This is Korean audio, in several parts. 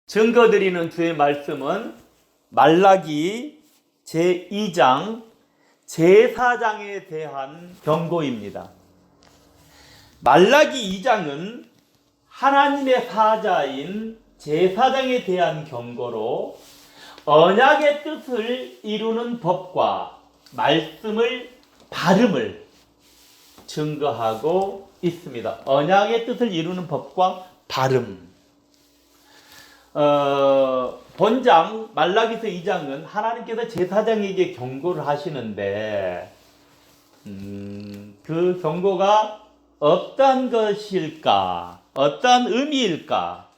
증거드리는 주의 말씀은 말라기 제2장 제4장에 대한 경고입니다. 말라기 2장은 하나님의 사자인 제4장에 대한 경고로 언약의 뜻을 이루는 법과 말씀을 발음을 증거하고 있습니다. 언약의 뜻을 이루는 법과 발음. 본장 말라기서 2장은 하나님께서 제사장에게 경고를 하시는데 그 경고가 어떠한 것일까? 어떠한 의미일까?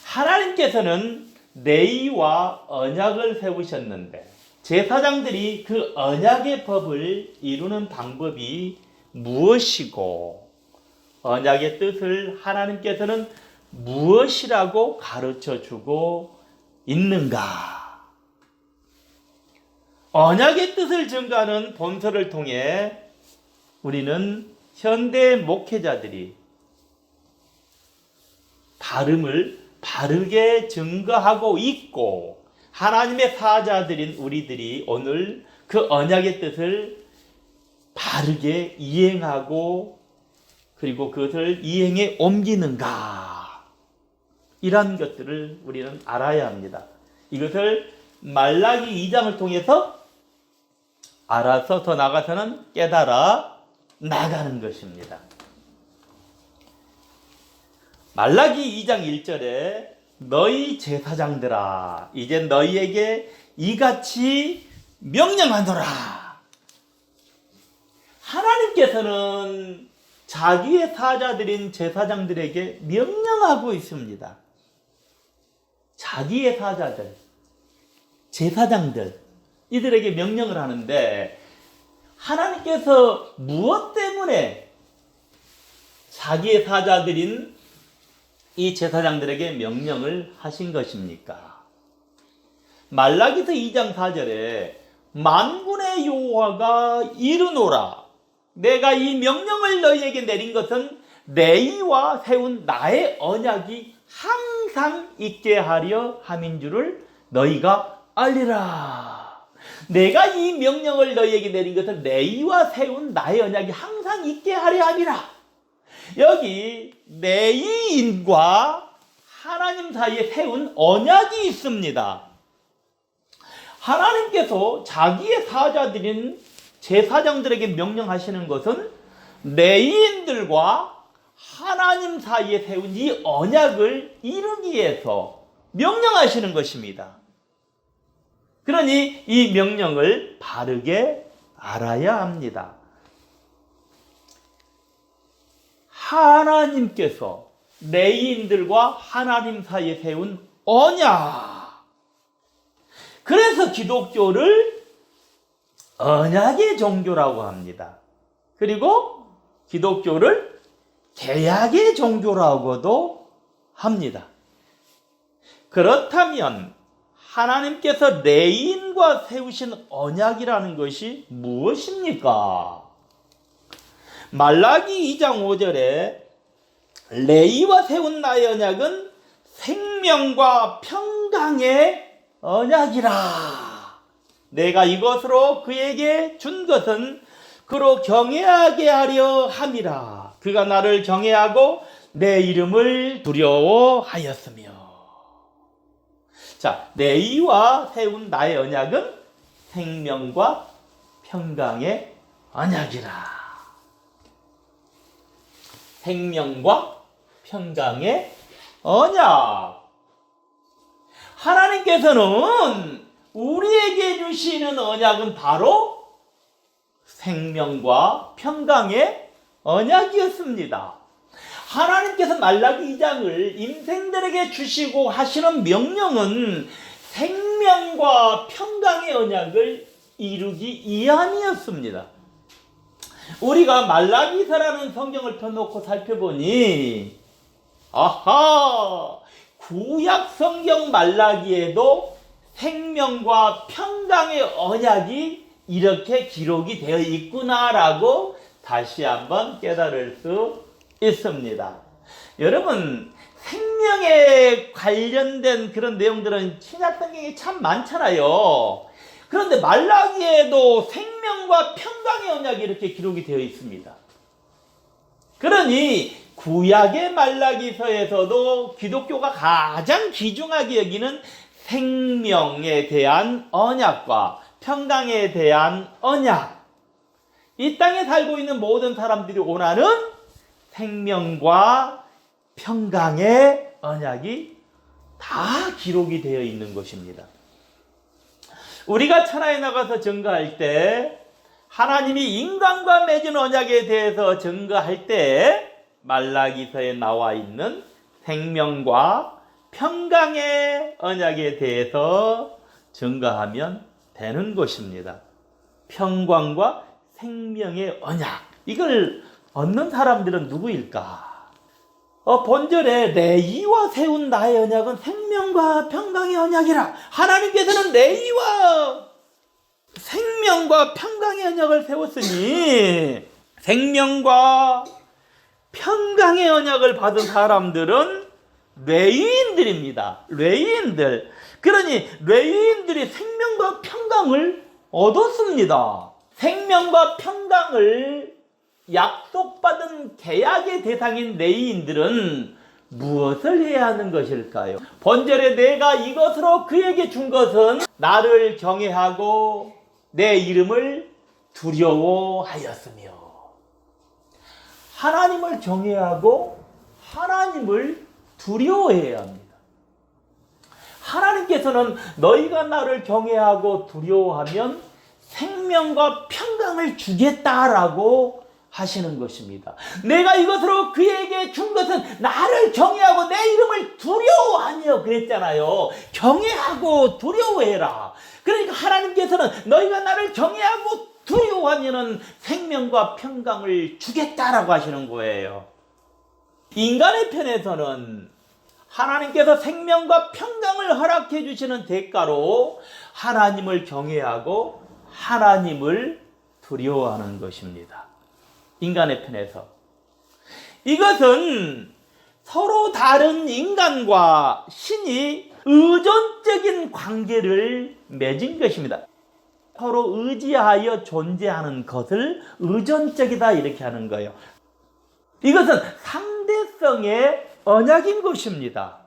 하나님께서는 내의와 언약을 세우셨는데 제사장들이 그 언약의 법을 이루는 방법이 무엇이고 언약의 뜻을 하나님께서는 무엇이라고 가르쳐주고 있는가? 언약의 뜻을 증거하는 본서를 통해 우리는 현대 목회자들이 발음을 바르게 증거하고 있고 하나님의 사자들인 우리들이 오늘 그 언약의 뜻을 바르게 이행하고 그리고 그것을 이행에 옮기는가? 이런 것들을 우리는 알아야 합니다. 이것을 말라기 2장을 통해서 알아서 더 나아가서는 깨달아 나가는 것입니다. 말라기 2장 1절에 너희 제사장들아 이제 너희에게 이같이 명령하노라. 하나님께서는 자기의 사자들인 제사장들에게 명령하고 있습니다. 자기의 사자들, 제사장들 이들에게 명령을 하는데 하나님께서 무엇 때문에 자기의 사자들인 이 제사장들에게 명령을 하신 것입니까? 말라기서 2장 4절에 만군의 여호와가 이르노라 내가 이 명령을 너희에게 내린 것은 내의와 세운 나의 언약이 항상 있게 하려 함인 줄을 너희가 알리라. 내가 이 명령을 너희에게 내린 것은 내의와 세운 나의 언약이 항상 있게 하려 함이라. 여기 내의인과 하나님 사이에 세운 언약이 있습니다. 하나님께서 자기의 사자들인 제사장들에게 명령하시는 것은 내의인들과 하나님 사이에 세운 이 언약을 이루기 위해서 명령하시는 것입니다. 그러니 이 명령을 바르게 알아야 합니다. 하나님께서 내의인들과 하나님 사이에 세운 언약. 그래서 기독교를 언약의 종교라고 합니다. 그리고 기독교를 계약의 종교라고도 합니다. 그렇다면 하나님께서 레인과 세우신 언약이라는 것이 무엇입니까? 말라기 2장 5절에 레이와 세운 나의 언약은 생명과 평강의 언약이라. 내가 이것으로 그에게 준 것은 그로 경외하게 하려 함이라. 그가 나를 경외하고 내 이름을 두려워하였으며. 자, 내의와 세운 나의 언약은 생명과 평강의 언약이라. 생명과 평강의 언약. 하나님께서는 우리에게 주시는 언약은 바로 생명과 평강의 언약이었습니다. 하나님께서 말라기 2장을 임생들에게 주시고 하시는 명령은 생명과 평강의 언약을 이루기 위함이었습니다. 우리가 말라기서라는 성경을 펴놓고 살펴보니 아하! 구약 성경 말라기에도 생명과 평강의 언약이 이렇게 기록이 되어 있구나라고 다시 한번 깨달을 수 있습니다. 여러분, 생명에 관련된 그런 내용들은 신약 성경에 참 많잖아요. 그런데 말라기에도 생명과 평강의 언약이 이렇게 기록이 되어 있습니다. 그러니 구약의 말라기서에서도 기독교가 가장 귀중하게 여기는 생명에 대한 언약과 평강에 대한 언약, 이 땅에 살고 있는 모든 사람들이 원하는 생명과 평강의 언약이 다 기록이 되어 있는 것입니다. 우리가 천하에 나가서 증거할 때 하나님이 인간과 맺은 언약에 대해서 증거할 때 말라기서에 나와 있는 생명과 평강의 언약에 대해서 증거하면 되는 것입니다. 평강과 생명의 언약, 이걸 얻는 사람들은 누구일까? 본절에 레위와 세운 나의 언약은 생명과 평강의 언약이라. 하나님께서는 레위와 생명과 평강의 언약을 세웠으니 생명과 평강의 언약을 받은 사람들은 레위인들입니다. 레위인들. 그러니 레위인들이 생명과 평강을 얻었습니다. 생명과 평강을 약속받은 계약의 대상인 레위인들은 무엇을 해야 하는 것일까요? 본절에 내가 이것으로 그에게 준 것은 나를 경외하고 내 이름을 두려워하였으며. 하나님을 경외하고 하나님을 두려워해야 합니다. 하나님께서는 너희가 나를 경외하고 두려워하면 생명과 평강을 주겠다라고 하시는 것입니다. 내가 이것으로 그에게 준 것은 나를 경외하고 내 이름을 두려워하며 그랬잖아요. 경외하고 두려워해라. 그러니까 하나님께서는 너희가 나를 경외하고 두려워하면 생명과 평강을 주겠다라고 하시는 거예요. 인간의 편에서는 하나님께서 생명과 평강을 허락해 주시는 대가로 하나님을 경외하고 하나님을 두려워하는 것입니다. 인간의 편에서. 이것은 서로 다른 인간과 신이 의존적인 관계를 맺은 것입니다. 서로 의지하여 존재하는 것을 의존적이다 이렇게 하는 거예요. 이것은 상대성의 언약인 것입니다.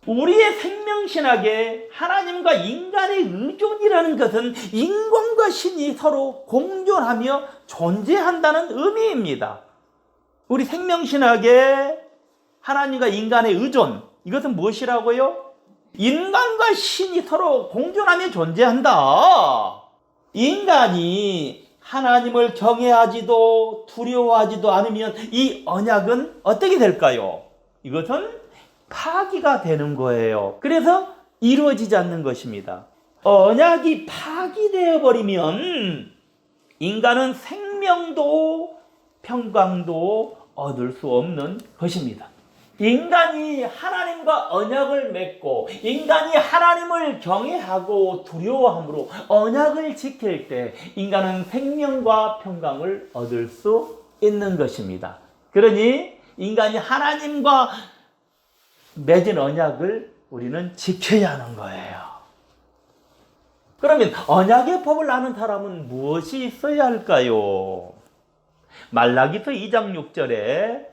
우리의 생명신학에 하나님과 인간의 의존이라는 것은 인간과 신이 서로 공존하며 존재한다는 의미입니다. 우리 생명신학에 하나님과 인간의 의존, 이것은 무엇이라고요? 인간과 신이 서로 공존하며 존재한다. 인간이 하나님을 경외하지도 두려워하지도 않으면 이 언약은 어떻게 될까요? 이것은 파기가 되는 거예요. 그래서 이루어지지 않는 것입니다. 언약이 파기되어 버리면 인간은 생명도 평강도 얻을 수 없는 것입니다. 인간이 하나님과 언약을 맺고 인간이 하나님을 경외하고 두려워함으로 언약을 지킬 때 인간은 생명과 평강을 얻을 수 있는 것입니다. 그러니 인간이 하나님과 맺은 언약을 우리는 지켜야 하는 거예요. 그러면 언약의 법을 아는 사람은 무엇이 있어야 할까요? 말라기서 2장 6절에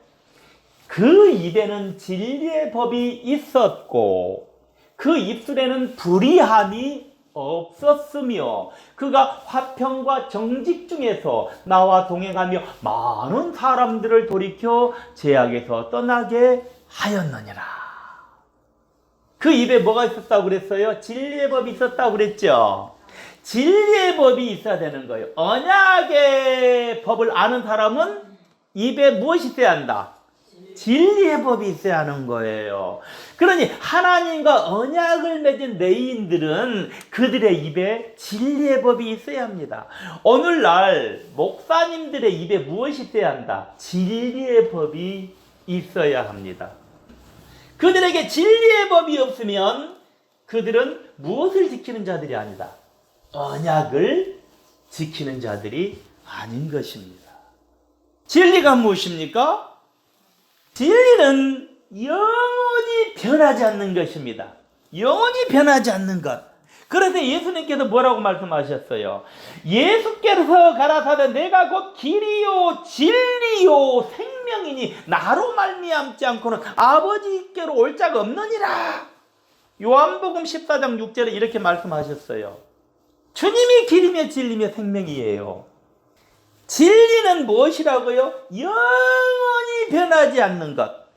그 입에는 진리의 법이 있었고 그 입술에는 불의함이 없었으며 그가 화평과 정직 중에서 나와 동행하며 많은 사람들을 돌이켜 죄악에서 떠나게 하였느니라. 그 입에 뭐가 있었다고 그랬어요? 진리의 법이 있었다고 그랬죠. 진리의 법이 있어야 되는 거예요. 언약의 법을 아는 사람은 입에 무엇이 있어야 한다? 진리의 법이 있어야 하는 거예요. 그러니 하나님과 언약을 맺은 레위인들은 그들의 입에 진리의 법이 있어야 합니다. 오늘날 목사님들의 입에 무엇이 있어야 한다? 진리의 법이 있어야 합니다. 그들에게 진리의 법이 없으면 그들은 무엇을 지키는 자들이 아니다? 언약을 지키는 자들이 아닌 것입니다. 진리가 무엇입니까? 진리는 영원히 변하지 않는 것입니다. 영원히 변하지 않는 것. 그래서 예수님께서 뭐라고 말씀하셨어요? 예수께서 가라사대 내가 곧 길이요 진리요 생명이니 나로 말미암지 않고는 아버지께로 올 자가 없느니라. 요한복음 14장 6절에 이렇게 말씀하셨어요. 주님이 길이며 진리며 생명이에요. 진리는 무엇이라고요? 영원히 변하지 않는 것.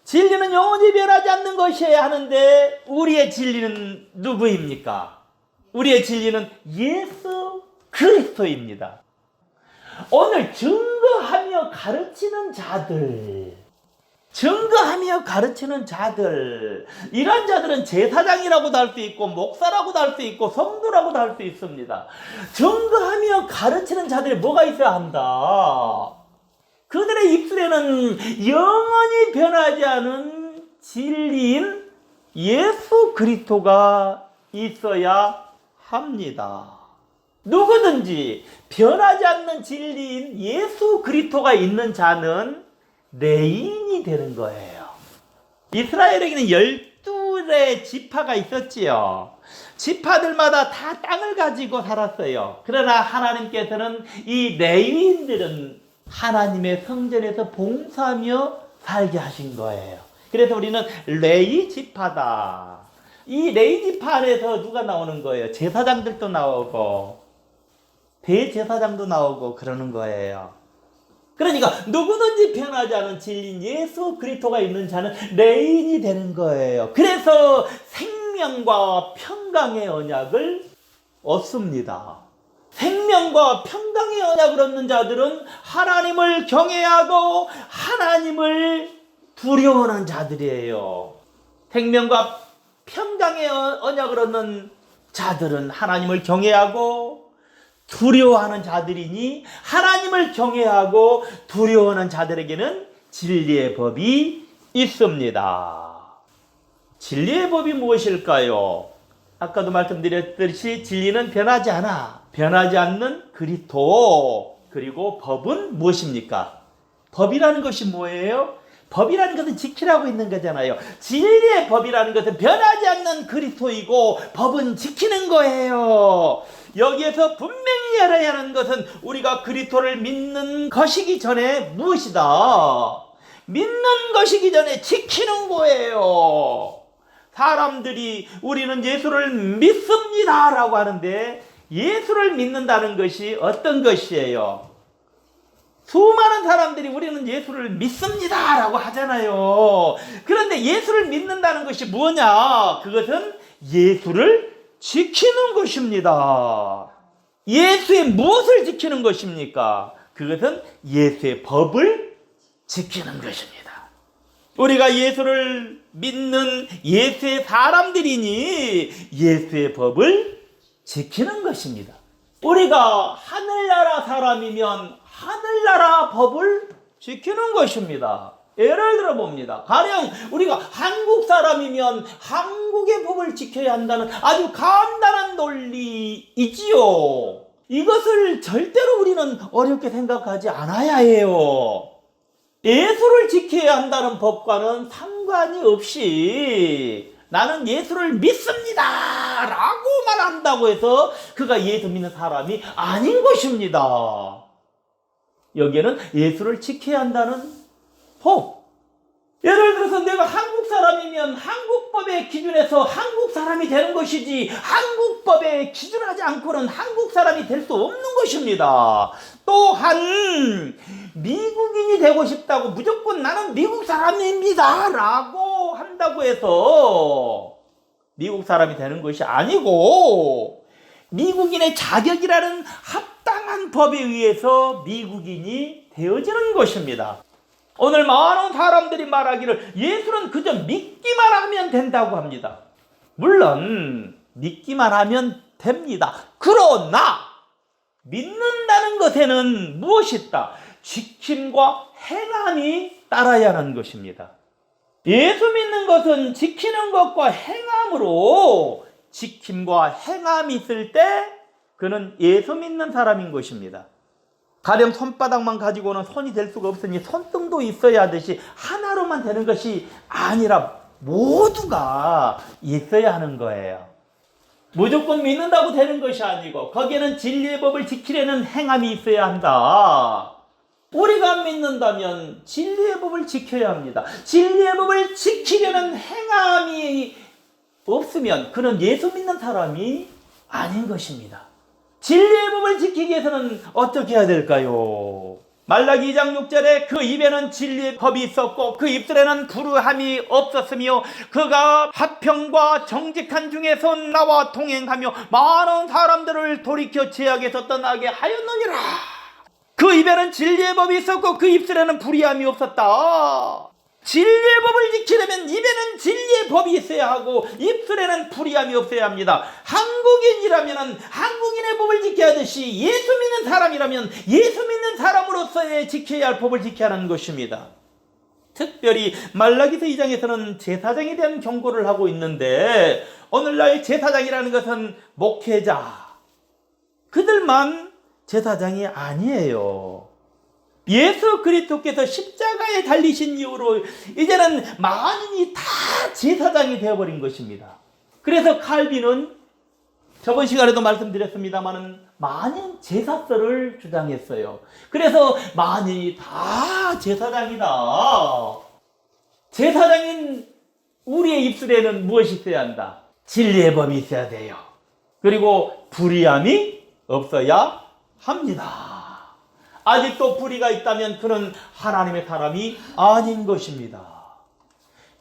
진리는 영원히 변하지 않는 것이어야 하는데 우리의 진리는 누구입니까? 우리의 진리는 예수 그리스도입니다. 오늘 증거하며 가르치는 자들, 이런 자들은 제사장이라고도 할 수 있고 목사라고도 할 수 있고 성도라고도 할 수 있습니다. 증거하며 가르치는 자들이 뭐가 있어야 한다? 그들의 입술에는 영원히 변하지 않은 진리인 예수 그리스도가 있어야 합니다. 누구든지 변하지 않는 진리인 예수 그리스도가 있는 자는 레인이 되는 거예요. 이스라엘에게는 12의 지파가 있었지요. 지파들마다 다 땅을 가지고 살았어요. 그러나 하나님께서는 이 레위인들은 하나님의 성전에서 봉사하며 살게 하신 거예요. 그래서 우리는 레위 지파다. 이 레위 지파 안에서 누가 나오는 거예요? 제사장들도 나오고 대제사장도 나오고 그러는 거예요. 그러니까 누구든지 변하지 않은 진리인 예수 그리스도가 있는 자는 레인이 되는 거예요. 그래서 생명과 평강의 언약을 얻습니다. 생명과 평강의 언약을 얻는 자들은 하나님을 경외하고 하나님을 두려워하는 자들이에요. 생명과 평강의 언약을 얻는 자들은 하나님을 경외하고 두려워하는 자들이니 하나님을 경외하고 두려워하는 자들에게는 진리의 법이 있습니다. 진리의 법이 무엇일까요? 아까도 말씀드렸듯이 진리는 변하지 않는 그리스도. 그리고 법은 무엇입니까? 법이라는 것이 뭐예요? 법이라는 것은 지키라고 있는 거잖아요. 진리의 법이라는 것은 변하지 않는 그리스도이고 법은 지키는 거예요. 여기에서 분명히 알아야 하는 것은 우리가 그리스도를 믿는 것이기 전에 무엇이다? 믿는 것이기 전에 지키는 거예요. 사람들이 우리는 예수를 믿습니다 라고 하는데 예수를 믿는다는 것이 어떤 것이에요? 수많은 사람들이 우리는 예수를 믿습니다 라고 하잖아요. 그런데 예수를 믿는다는 것이 뭐냐? 그것은 예수를 지키는 것입니다. 예수의 무엇을 지키는 것입니까? 그것은 예수의 법을 지키는 것입니다. 우리가 예수를 믿는 예수의 사람들이니 예수의 법을 지키는 것입니다. 우리가 하늘나라 사람이면 하늘나라 법을 지키는 것입니다. 예를 들어 봅니다. 가령 우리가 한국 사람이면 한국의 법을 지켜야 한다는 아주 간단한 논리이지요. 이것을 절대로 우리는 어렵게 생각하지 않아야 해요. 예수를 지켜야 한다는 법과는 상관이 없이 나는 예수를 믿습니다 라고만 한다고 해서 그가 예수 믿는 사람이 아닌 것입니다. 여기에는 예수를 지켜야 한다는 법. 예를 들어서 내가 한국 사람이면 한국법의 기준에서 한국 사람이 되는 것이지 한국법에 기준하지 않고는 한국 사람이 될 수 없는 것입니다. 또한 미국인이 되고 싶다고 무조건 나는 미국 사람입니다 라고 한다고 해서 미국 사람이 되는 것이 아니고 미국인의 자격이라는 합당한 법에 의해서 미국인이 되어지는 것입니다. 오늘 많은 사람들이 말하기를 예수는 그저 믿기만 하면 된다고 합니다. 물론 믿기만 하면 됩니다. 그러나 믿는다는 것에는 무엇이 있다? 지킴과 행함이 따라야 하는 것입니다. 예수 믿는 것은 지키는 것과 행함으로 지킴과 행함이 있을 때 그는 예수 믿는 사람인 것입니다. 가령 손바닥만 가지고는 손이 될 수가 없으니 손등도 있어야 하듯이 하나로만 되는 것이 아니라 모두가 있어야 하는 거예요. 무조건 믿는다고 되는 것이 아니고 거기에는 진리의 법을 지키려는 행함이 있어야 한다. 우리가 믿는다면 진리의 법을 지켜야 합니다. 진리의 법을 지키려는 행함이 없으면 그는 예수 믿는 사람이 아닌 것입니다. 진리의 법을 지키기 위해서는 어떻게 해야 될까요? 말라기 2장 6절에 그 입에는 진리의 법이 있었고 그 입술에는 불의함이 없었으며 그가 화평과 정직한 중에서 나와 동행하며 많은 사람들을 돌이켜 죄악에서 떠나게 하였느니라. 그 입에는 진리의 법이 있었고 그 입술에는 불의함이 없었다. 진리의 법을 지키려면 입에는 진리의 법이 있어야 하고 입술에는 불의함이 없어야 합니다. 한국인이라면 한국인의 법을 지켜야 하듯이 예수 믿는 사람이라면 예수 믿는 사람으로서의 지켜야 할 법을 지켜야 하는 것입니다. 특별히 말라기서 2장에서는 제사장에 대한 경고를 하고 있는데 오늘날 제사장이라는 것은 목회자, 그들만 제사장이 아니에요. 예수 그리스도께서 십자가에 달리신 이후로 이제는 만인이 다 제사장이 되어버린 것입니다. 그래서 칼빈은 저번 시간에도 말씀드렸습니다마는 만인 제사설을 주장했어요. 그래서 만인이 다 제사장이다. 제사장인 우리의 입술에는 무엇이 있어야 한다? 진리의 법이 있어야 돼요. 그리고 불의함이 없어야 합니다. 아직도 불의가 있다면 그는 하나님의 사람이 아닌 것입니다.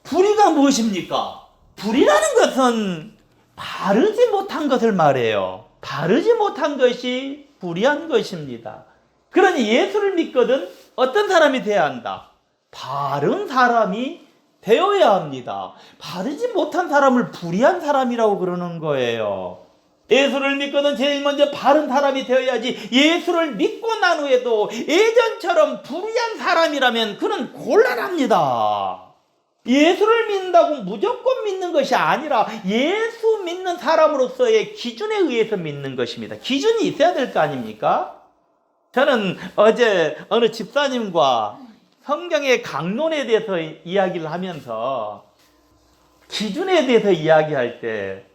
불의가 무엇입니까? 불의라는 것은 바르지 못한 것을 말해요. 바르지 못한 것이 불의한 것입니다. 그러니 예수를 믿거든 어떤 사람이 되어야 한다? 바른 사람이 되어야 합니다. 바르지 못한 사람을 불의한 사람이라고 그러는 거예요. 예수를 믿거든 제일 먼저 바른 사람이 되어야지. 예수를 믿고 난 후에도 예전처럼 불의한 사람이라면 그는 곤란합니다. 예수를 믿는다고 무조건 믿는 것이 아니라 예수 믿는 사람으로서의 기준에 의해서 믿는 것입니다. 기준이 있어야 될 거 아닙니까? 저는 어제 어느 집사님과 성경의 강론에 대해서 이야기를 하면서 기준에 대해서 이야기할 때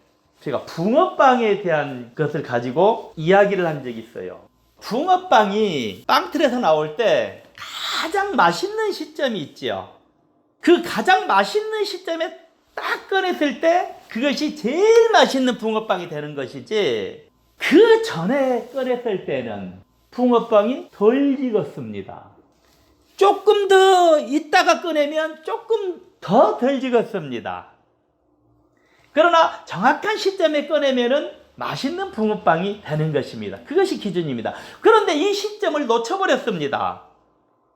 제가 붕어빵에 대한 것을 가지고 이야기를 한 적이 있어요. 붕어빵이 빵틀에서 나올 때 가장 맛있는 시점이 있죠. 그 가장 맛있는 시점에 딱 꺼냈을 때 그것이 제일 맛있는 붕어빵이 되는 것이지, 그 전에 꺼냈을 때는 붕어빵이 덜 익었습니다. 조금 더 있다가 꺼내면 조금 더 덜 익었습니다. 그러나 정확한 시점에 꺼내면은 맛있는 붕어빵이 되는 것입니다. 그것이 기준입니다. 그런데 이 시점을 놓쳐버렸습니다.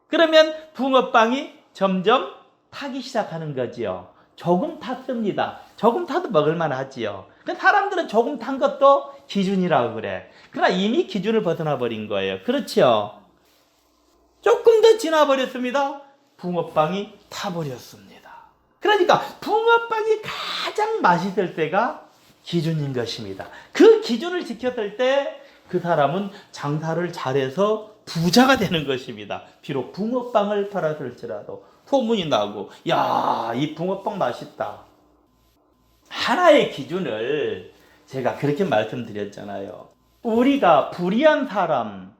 그러면 붕어빵이 점점 타기 시작하는 거지요. 조금 탔습니다. 조금 타도 먹을만 하지요. 사람들은 조금 탄 것도 기준이라고 그래. 그러나 이미 기준을 벗어나 버린 거예요. 그렇죠? 조금 더 지나버렸습니다. 붕어빵이 타버렸습니다. 그러니까 붕어빵이 가장 맛있을 때가 기준인 것입니다. 그 기준을 지켰을 때 그 사람은 장사를 잘해서 부자가 되는 것입니다. 비록 붕어빵을 팔았을지라도 소문이 나고, 야, 이 붕어빵 맛있다. 하나의 기준을 제가 그렇게 말씀드렸잖아요. 우리가 불의한 사람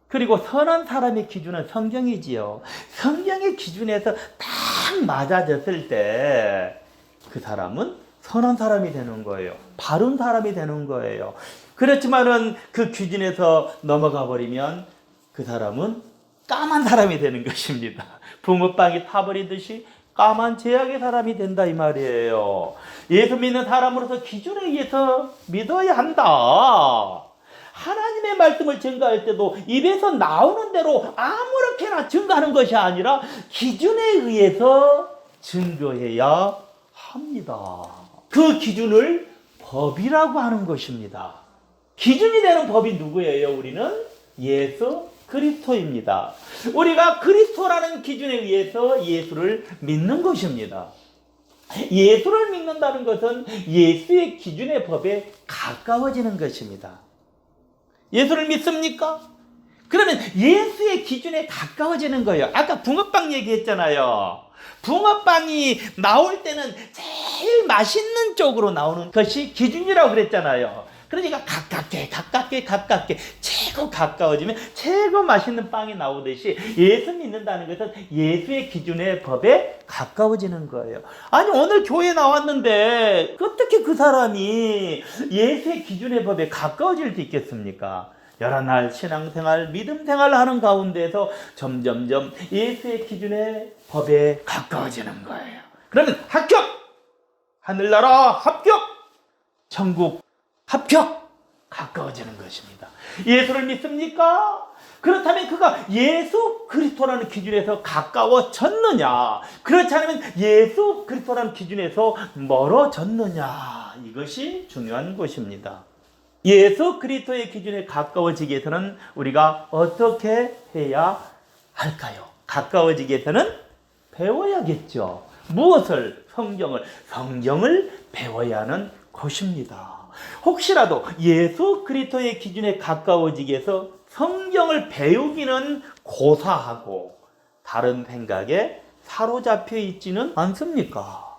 그리고 선한 사람의 기준은 성경이지요. 성경의 기준에서 딱 맞아졌을 때 그 사람은 선한 사람이 되는 거예요. 바른 사람이 되는 거예요. 그렇지만은 그 기준에서 넘어가 버리면 그 사람은 까만 사람이 되는 것입니다. 붕어빵이 타버리듯이 까만 죄악의 사람이 된다 이 말이에요. 예수 믿는 사람으로서 기준에 의해서 믿어야 한다. 하나님의 말씀을 증거할 때도 입에서 나오는 대로 아무렇게나 증거하는 것이 아니라 기준에 의해서 증거해야 합니다. 그 기준을 법이라고 하는 것입니다. 기준이 되는 법이 누구예요? 우리는 예수 그리스도입니다. 우리가 그리스도라는 기준에 의해서 예수를 믿는 것입니다. 예수를 믿는다는 것은 예수의 기준의 법에 가까워지는 것입니다. 예수를 믿습니까? 그러면 예수의 기준에 가까워지는 거예요. 아까 붕어빵 얘기했잖아요. 붕어빵이 나올 때는 제일 맛있는 쪽으로 나오는 것이 기준이라고 그랬잖아요. 그러니까 가깝게 최고 가까워지면 최고 맛있는 빵이 나오듯이 예수 믿는다는 것은 예수의 기준의 법에 가까워지는 거예요. 아니 오늘 교회 나왔는데 어떻게 그 사람이 예수의 기준의 법에 가까워질 수 있겠습니까? 여러 날 신앙생활, 믿음생활 하는 가운데서 점점점 예수의 기준의 법에 가까워지는 거예요. 그러면 합격! 하늘나라 합격! 천국 합격! 가까워지는 것입니다. 예수를 믿습니까? 그렇다면 그가 예수 그리스도라는 기준에서 가까워졌느냐? 그렇지 않으면 예수 그리스도라는 기준에서 멀어졌느냐? 이것이 중요한 것입니다. 예수 그리스도의 기준에 가까워지기 위해서는 우리가 어떻게 해야 할까요? 가까워지기 위해서는 배워야겠죠. 무엇을? 성경을 배워야 하는 것입니다. 혹시라도 예수 그리스도의 기준에 가까워지기 위해서 성경을 배우기는 고사하고 다른 생각에 사로잡혀 있지는 않습니까?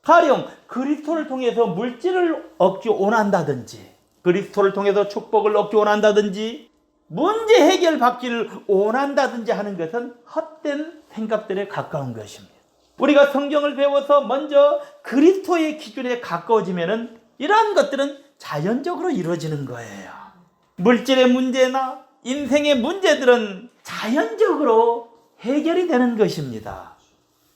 가령 그리스도를 통해서 물질을 얻기 원한다든지, 그리스도를 통해서 축복을 얻기 원한다든지, 문제 해결 받기를 원한다든지 하는 것은 헛된 생각들에 가까운 것입니다. 우리가 성경을 배워서 먼저 그리스도의 기준에 가까워지면은 이러한 것들은 자연적으로 이루어지는 거예요. 물질의 문제나 인생의 문제들은 자연적으로 해결이 되는 것입니다.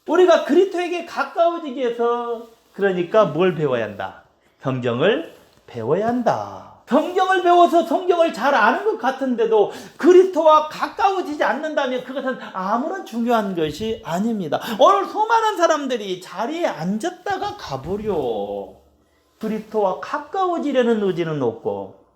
우리가 그리스도에게 가까워지기 위해서 그러니까 뭘 배워야 한다? 성경을 배워야 한다. 성경을 배워서 성경을 잘 아는 것 같은데도 그리스도와 가까워지지 않는다면 그것은 아무런 중요한 것이 아닙니다. 오늘 수많은 사람들이 자리에 앉았다가 가버려. 그리스도와 가까워지려는 의지는 없고,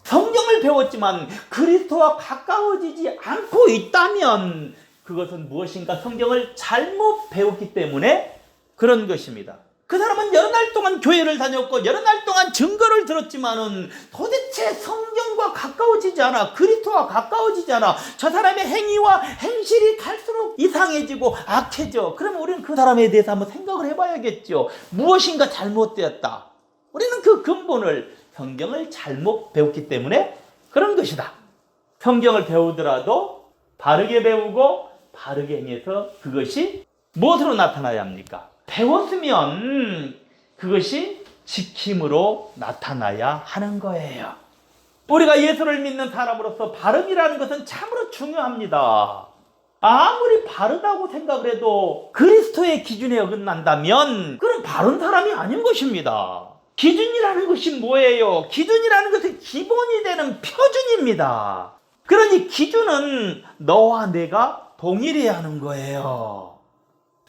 성경을 배웠지만 그리스도와 가까워지지 않고 있다면 그것은 무엇인가 성경을 잘못 배웠기 때문에 그런 것입니다. 그 사람은 여러 날 동안 교회를 다녔고 여러 날 동안 증거를 들었지만은 도대체 성경과 가까워지지 않아. 그리스도와 가까워지지 않아. 저 사람의 행위와 행실이 갈수록 이상해지고 악해져. 그러면 우리는 그 사람에 대해서 한번 생각을 해봐야겠죠. 무엇인가 잘못되었다. 우리는 그 근본을, 성경을 잘못 배웠기 때문에 그런 것이다. 성경을 배우더라도 바르게 배우고 바르게 행해서 그것이 무엇으로 나타나야 합니까? 배웠으면 그것이 지킴으로 나타나야 하는 거예요. 우리가 예수를 믿는 사람으로서 바름이라는 것은 참으로 중요합니다. 아무리 바르다고 생각을 해도 그리스도의 기준에 어긋난다면 그건 바른 사람이 아닌 것입니다. 기준이라는 것이 뭐예요? 기준이라는 것은 기본이 되는 표준입니다. 그러니 기준은 너와 내가 동일해야 하는 거예요.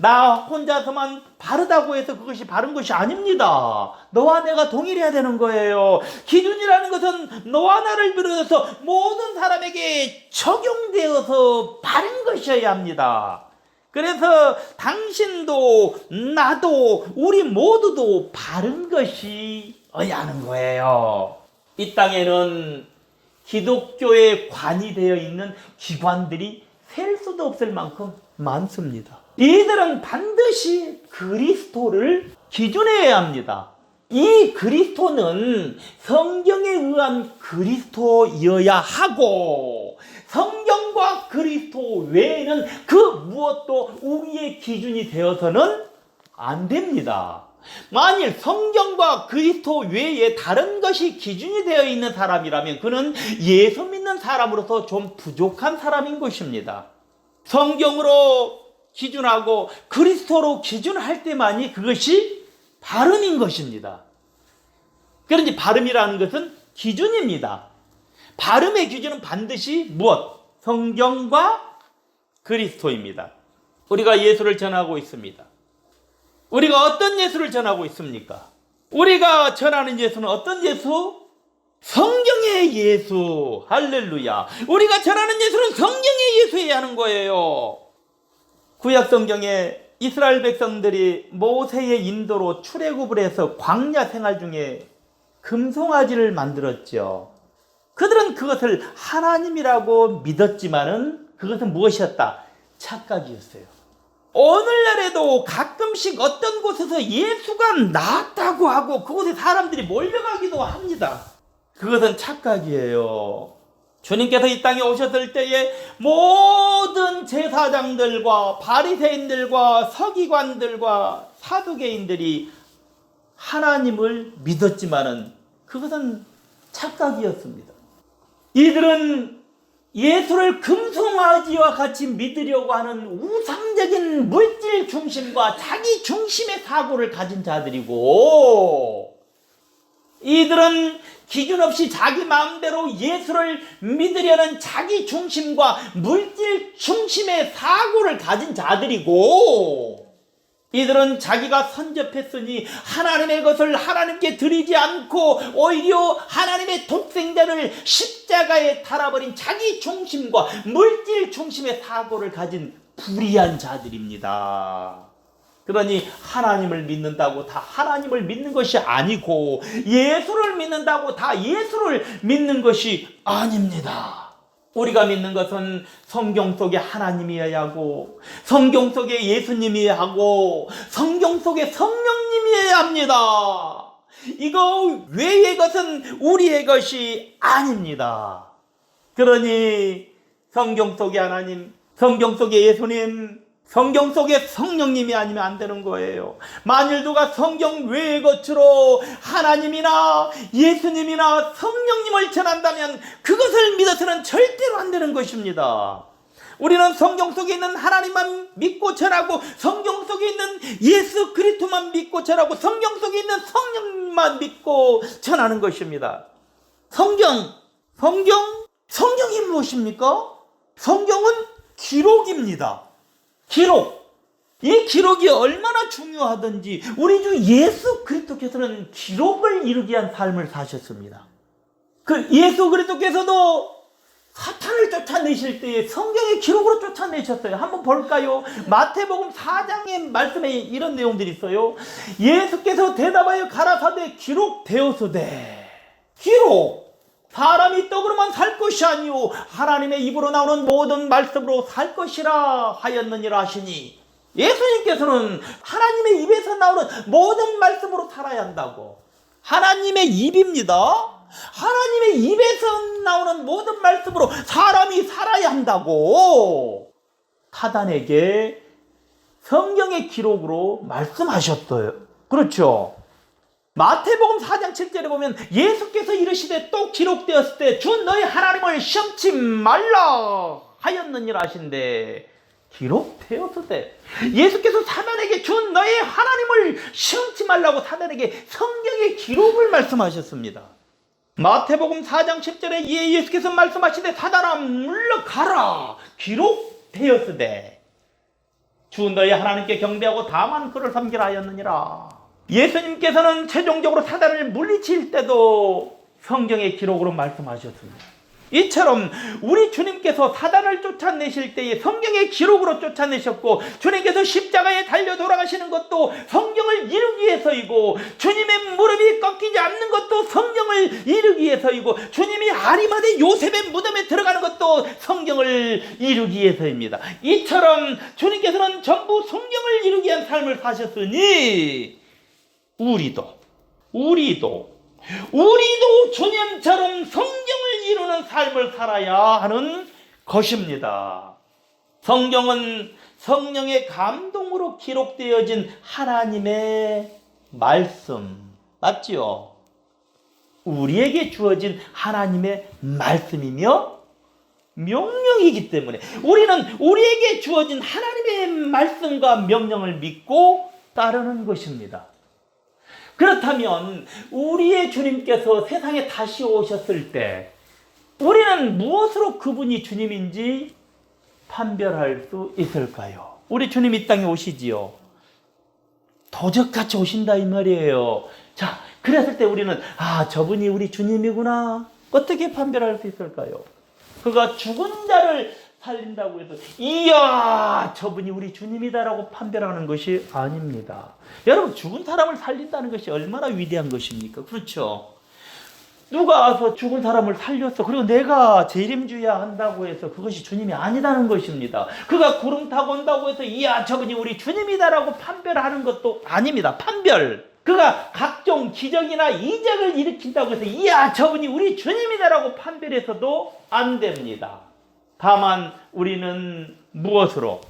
나 혼자서만 바르다고 해서 그것이 바른 것이 아닙니다. 너와 내가 동일해야 되는 거예요. 기준이라는 것은 너와 나를 비롯해서 모든 사람에게 적용되어서 바른 것이어야 합니다. 그래서 당신도 나도 우리 모두도 바른 것이어야 하는 거예요. 이 땅에는 기독교에 관이 되어 있는 기관들이 셀 수도 없을 만큼 많습니다. 이들은 반드시 그리스도를 기준해야 합니다. 이 그리스도는 성경에 의한 그리스도여야 하고 성경과 그리스도 외에는 그 무엇도 우리의 기준이 되어서는 안 됩니다. 만일 성경과 그리스도 외에 다른 것이 기준이 되어 있는 사람이라면 그는 예수 믿는 사람으로서 좀 부족한 사람인 것입니다. 성경으로 기준하고 그리스도로 기준할 때만이 그것이 바름인 것입니다. 그런지 바름이라는 것은 기준입니다. 바름의 기준은 반드시 무엇? 성경과 그리스도입니다. 우리가 예수를 전하고 있습니다. 우리가 어떤 예수를 전하고 있습니까? 우리가 전하는 예수는 어떤 예수? 성경의 예수. 할렐루야. 우리가 전하는 예수는 성경의 예수여야 하는 거예요. 구약 성경에 이스라엘 백성들이 모세의 인도로 출애굽을 해서 광야 생활 중에 금송아지를 만들었죠. 그들은 그것을 하나님이라고 믿었지만은 그것은 무엇이었다? 착각이었어요. 오늘날에도 가끔씩 어떤 곳에서 예수가 나왔다고 하고 그곳에 사람들이 몰려가기도 합니다. 그것은 착각이에요. 주님께서 이 땅에 오셨을 때에 모든 제사장들과 바리새인들과 서기관들과 사두개인들이 하나님을 믿었지만은 그것은 착각이었습니다. 이들은 예수를 금송아지와 같이 믿으려고 하는 우상적인 물질 중심과 자기 중심의 사고를 가진 자들이고, 이들은 기준 없이 자기 마음대로 예수를 믿으려는 자기 중심과 물질 중심의 사고를 가진 자들이고, 이들은 자기가 선접했으니 하나님의 것을 하나님께 드리지 않고 오히려 하나님의 독생자를 십자가에 달아버린 자기 중심과 물질 중심의 사고를 가진 불의한 자들입니다. 그러니 하나님을 믿는다고 다 하나님을 믿는 것이 아니고 예수를 믿는다고 다 예수를 믿는 것이 아닙니다. 우리가 믿는 것은 성경 속에 하나님이어야 하고 성경 속에 예수님이어야 하고 성경 속에 성령님이어야 합니다. 이거 외의 것은 우리의 것이 아닙니다. 그러니 성경 속에 하나님, 성경 속에 예수님, 성경 속에 성령님이 아니면 안 되는 거예요. 만일 누가 성경 외의 것으로 하나님이나 예수님이나 성령님을 전한다면 그것을 믿어서는 절대로 안 되는 것입니다. 우리는 성경 속에 있는 하나님만 믿고 전하고 성경 속에 있는 예수 그리스도만 믿고 전하고 성경 속에 있는 성령만 믿고 전하는 것입니다. 성경이 무엇입니까? 성경은 기록입니다. 기록. 이 기록이 얼마나 중요하든지 우리 주 예수 그리스도께서는 기록을 이루기 위한 삶을 사셨습니다. 그 예수 그리스도께서도 사탄을 쫓아내실 때에 성경의 기록으로 쫓아내셨어요. 한번 볼까요? 마태복음 4장의 말씀에 이런 내용들이 있어요. 예수께서 대답하여 가라사대 기록되었으되, 기록. 사람이 떡으로만 살 것이 아니오 하나님의 입으로 나오는 모든 말씀으로 살 것이라 하였느니라 하시니, 예수님께서는 하나님의 입에서 나오는 모든 말씀으로 살아야 한다고. 하나님의 입입니다. 하나님의 입에서 나오는 모든 말씀으로 사람이 살아야 한다고 사단에게 성경의 기록으로 말씀하셨어요. 그렇죠? 마태복음 4장 7절에 보면 예수께서 이르시되 또 기록되었을 때 주 너희 하나님을 시험치 말라 하였느니라 하신데, 기록되었을 때 예수께서 사단에게 주 너희 하나님을 시험치 말라고 사단에게 성경의 기록을 말씀하셨습니다. 마태복음 4장 10절에 예수께서 말씀하시되 사단아 물러가라 기록되었을 때 주 너희 하나님께 경배하고 다만 그를 섬기라 하였느니라. 예수님께서는 최종적으로 사단을 물리칠 때도 성경의 기록으로 말씀하셨습니다. 이처럼 우리 주님께서 사단을 쫓아내실 때에 성경의 기록으로 쫓아내셨고, 주님께서 십자가에 달려 돌아가시는 것도 성경을 이루기 위해서이고, 주님의 무릎이 꺾이지 않는 것도 성경을 이루기 위해서이고, 주님이 아리마대 요셉의 무덤에 들어가는 것도 성경을 이루기 위해서입니다. 이처럼 주님께서는 전부 성경을 이루기 위한 삶을 사셨으니 우리도 주님처럼 성경을 이루는 삶을 살아야 하는 것입니다. 성경은 성령의 감동으로 기록되어진 하나님의 말씀, 맞지요? 우리에게 주어진 하나님의 말씀이며 명령이기 때문에 우리는 우리에게 주어진 하나님의 말씀과 명령을 믿고 따르는 것입니다. 그렇다면 우리의 주님께서 세상에 다시 오셨을 때 우리는 무엇으로 그분이 주님인지 판별할 수 있을까요? 우리 주님 이 땅에 오시지요. 도적같이 오신다 이 말이에요. 자, 그랬을 때 우리는 저분이 우리 주님이구나. 어떻게 판별할 수 있을까요? 그가 죽은 자를 살린다고 해서 이야 저분이 우리 주님이다라고 판별하는 것이 아닙니다. 여러분, 죽은 사람을 살린다는 것이 얼마나 위대한 것입니까? 그렇죠? 누가 와서 죽은 사람을 살렸어. 그리고 내가 재림주의야 한다고 해서 그것이 주님이 아니라는 것입니다. 그가 구름 타고 온다고 해서 이야 저분이 우리 주님이다라고 판별하는 것도 아닙니다. 판별. 그가 각종 기적이나 이적을 일으킨다고 해서 이야 저분이 우리 주님이다라고 판별해서도 안 됩니다. 다만 우리는 무엇으로?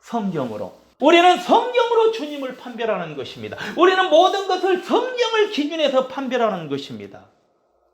성경으로. 우리는 성경으로 주님을 판별하는 것입니다. 우리는 모든 것을 성경을 기준해서 판별하는 것입니다.